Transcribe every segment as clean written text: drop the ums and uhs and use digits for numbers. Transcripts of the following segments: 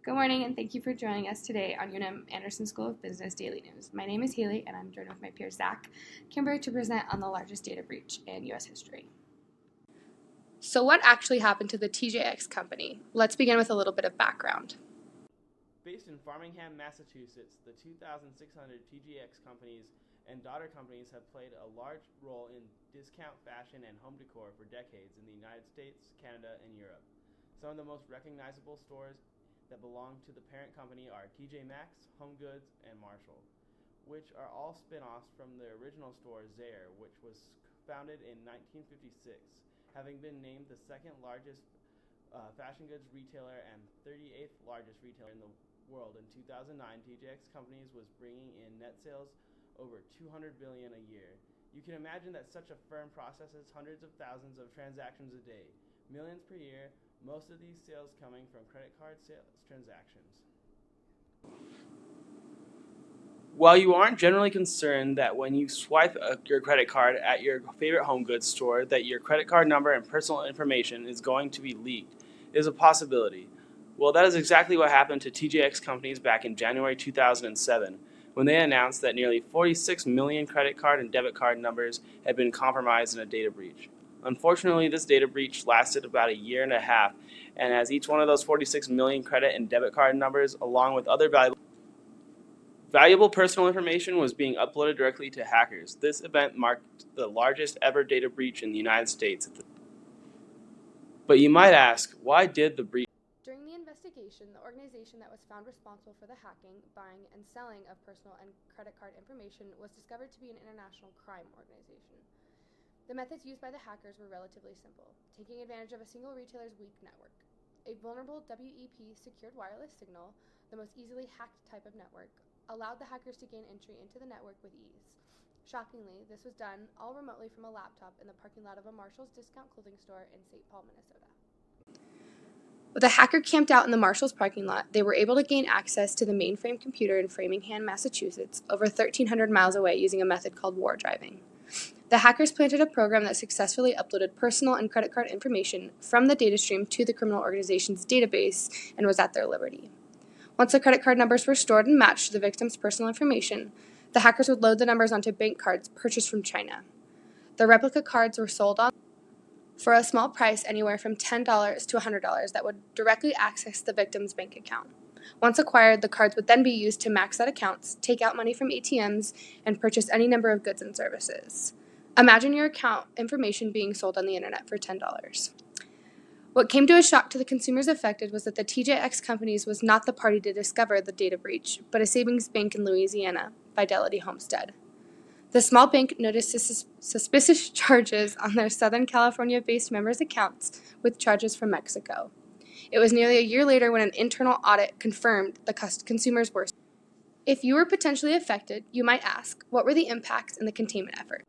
Good morning, and thank you for joining us today on UNM Anderson School of Business Daily News. My name is Hailey, and I'm joined with my peer Zach, Kimber, to present on the largest data breach in U.S. history. So what actually happened to the TJX company? Let's begin with a little bit of background. Based in Framingham, Massachusetts, the 2,600 TJX companies and daughter companies have played a large role in discount fashion and home decor for decades in the United States, Canada, and Europe. Some of the most recognizable stores that belong to the parent company are TJ Maxx, Home Goods, and Marshall, which are all spin-offs from the original store Zayre, which was founded in 1956, having been named the second largest fashion goods retailer and 38th largest retailer in the world. In 2009, TJX Companies was bringing in net sales over $200 billion a year. You can imagine that such a firm processes hundreds of thousands of transactions a day, millions per year, most of these sales coming from credit card sales transactions. While you aren't generally concerned that when you swipe your credit card at your favorite home goods store that your credit card number and personal information is going to be leaked, it is a possibility. Well, that is exactly what happened to TJX Companies back in January 2007, when they announced that nearly 46 million credit card and debit card numbers had been compromised in a data breach. Unfortunately, this data breach lasted about a year and a half, and as each one of those 46 million credit and debit card numbers, along with other valuable personal information, was being uploaded directly to hackers. This event marked the largest ever data breach in the United States. But you might ask, why did the breach? During the investigation, the organization that was found responsible for the hacking, buying, and selling of personal and credit card information was discovered to be an international crime organization. The methods used by the hackers were relatively simple, taking advantage of a single retailer's weak network. A vulnerable WEP secured wireless signal, the most easily hacked type of network, allowed the hackers to gain entry into the network with ease. Shockingly, this was done all remotely from a laptop in the parking lot of a Marshall's discount clothing store in St. Paul, Minnesota. With a hacker camped out in the Marshall's parking lot, they were able to gain access to the mainframe computer in Framingham, Massachusetts, over 1,300 miles away using a method called war driving. The hackers planted a program that successfully uploaded personal and credit card information from the data stream to the criminal organization's database and was at their liberty. Once the credit card numbers were stored and matched to the victim's personal information, the hackers would load the numbers onto bank cards purchased from China. The replica cards were sold on for a small price, anywhere from $10 to $100, that would directly access the victim's bank account. Once acquired, the cards would then be used to max out accounts, take out money from ATMs, and purchase any number of goods and services. Imagine your account information being sold on the internet for $10. What came to a shock to the consumers affected was that the TJX Companies was not the party to discover the data breach, but a savings bank in Louisiana, Fidelity Homestead. The small bank noticed suspicious charges on their Southern California-based members' accounts with charges from Mexico. It was nearly a year later when an internal audit confirmed the consumers were. If you were potentially affected, you might ask, what were the impacts and the containment effort?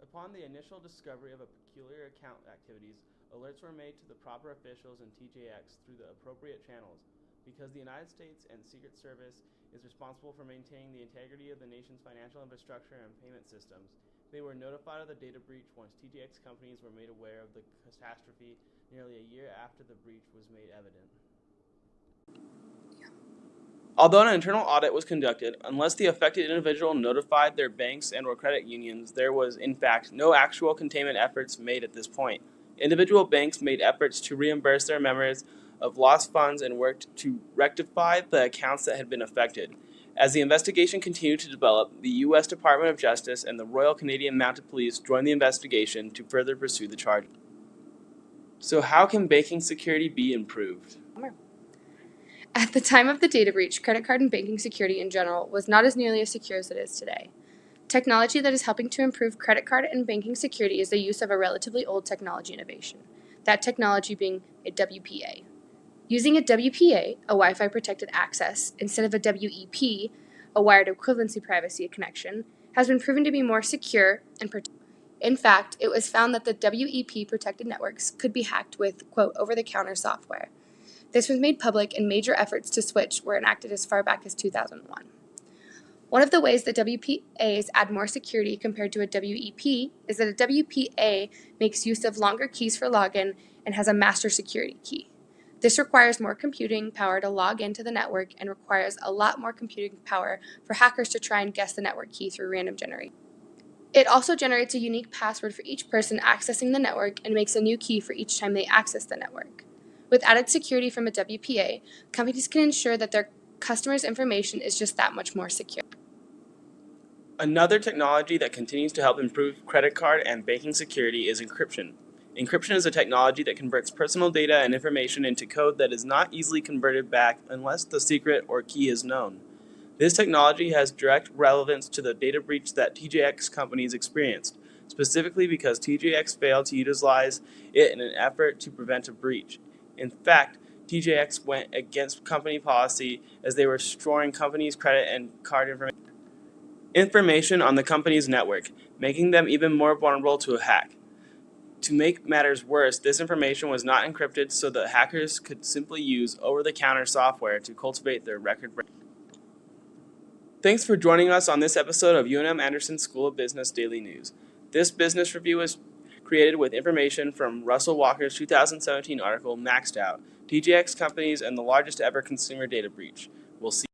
Upon the initial discovery of a peculiar account activities, alerts were made to the proper officials in TJX through the appropriate channels. Because the United States and Secret Service is responsible for maintaining the integrity of the nation's financial infrastructure and payment systems, they were notified of the data breach once TJX companies were made aware of the catastrophe nearly a year after the breach was made evident. Although an internal audit was conducted, unless the affected individual notified their banks and/or credit unions, there was, in fact, no actual containment efforts made at this point. Individual banks made efforts to reimburse their members of lost funds and worked to rectify the accounts that had been affected. As the investigation continued to develop, the U.S. Department of Justice and the Royal Canadian Mounted Police joined the investigation to further pursue the charges. So how can banking security be improved? At the time of the data breach, credit card and banking security in general was not as nearly as secure as it is today. Technology that is helping to improve credit card and banking security is the use of a relatively old technology innovation, that technology being a WPA. Using a WPA, a Wi-Fi protected access, instead of a WEP, a wired equivalency privacy connection, has been proven to be more secure and protected. In fact, it was found that the WEP protected networks could be hacked with, quote, over-the-counter software. This was made public, and major efforts to switch were enacted as far back as 2001. One of the ways that WPAs add more security compared to a WEP is that a WPA makes use of longer keys for login and has a master security key. This requires more computing power to log into the network and requires a lot more computing power for hackers to try and guess the network key through random generation. It also generates a unique password for each person accessing the network and makes a new key for each time they access the network. With added security from a WPA, companies can ensure that their customers' information is just that much more secure. Another technology that continues to help improve credit card and banking security is encryption. Encryption is a technology that converts personal data and information into code that is not easily converted back unless the secret or key is known. This technology has direct relevance to the data breach that TJX companies experienced, specifically because TJX failed to utilize it in an effort to prevent a breach. In fact, TJX went against company policy as they were storing companies' credit and card information on the company's network, making them even more vulnerable to a hack. To make matters worse, this information was not encrypted so that hackers could simply use over-the-counter software to cultivate their record. Thanks for joining us on this episode of UNM-Anderson School of Business Daily News. This business review was created with information from Russell Walker's 2017 article, Maxed Out, TJX Companies and the Largest Ever Consumer Data Breach. We'll see